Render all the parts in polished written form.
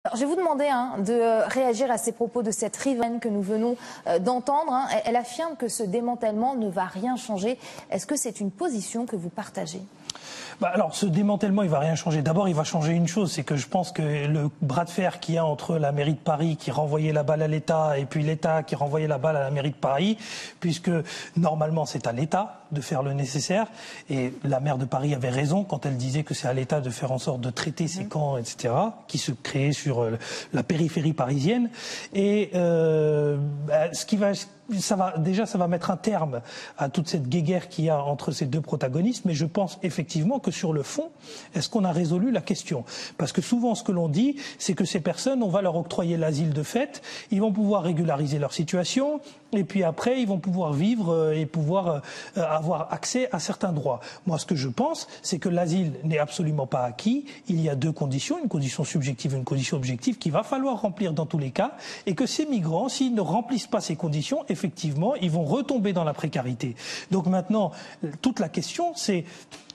Alors, je vais vous demander de réagir à ces propos de cette riveraine que nous venons d'entendre. Elle affirme que ce démantèlement ne va rien changer. Est-ce que c'est une position que vous partagez ? Alors, ce démantèlement, il va rien changer. D'abord, il va changer une chose, c'est que je pense que le bras de fer qu'il y a entre la mairie de Paris qui renvoyait la balle à l'État et puis l'État qui renvoyait la balle à la mairie de Paris, puisque normalement c'est à l'État de faire le nécessaire. Et la maire de Paris avait raison quand elle disait que c'est à l'État de faire en sorte de traiter ces camps, etc., qui se créaient sur la périphérie parisienne. Et ça va mettre un terme à toute cette guéguerre qu'il y a entre ces deux protagonistes, mais je pense effectivement que sur le fond, est-ce qu'on a résolu la question ? Parce que souvent ce que l'on dit, c'est que ces personnes, on va leur octroyer l'asile de fait, ils vont pouvoir régulariser leur situation, et puis après ils vont pouvoir vivre et pouvoir avoir accès à certains droits. Moi ce que je pense, c'est que l'asile n'est absolument pas acquis, il y a deux conditions, une condition subjective et une condition objective qu'il va falloir remplir dans tous les cas, et que ces migrants, s'ils ne remplissent pas ces conditions, effectivement, ils vont retomber dans la précarité. Donc maintenant, toute la question, c'est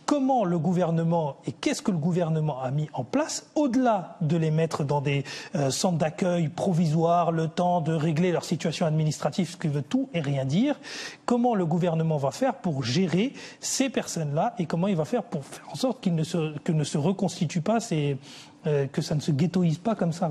comment le gouvernement et qu'est-ce que le gouvernement a mis en place, au-delà de les mettre dans des centres d'accueil provisoires, le temps de régler leur situation administrative, ce qui veut tout et rien dire, comment le gouvernement va faire pour gérer ces personnes-là et comment il va faire pour faire en sorte qu'ils ne se reconstituent pas, que ça ne se ghettoise pas comme ça.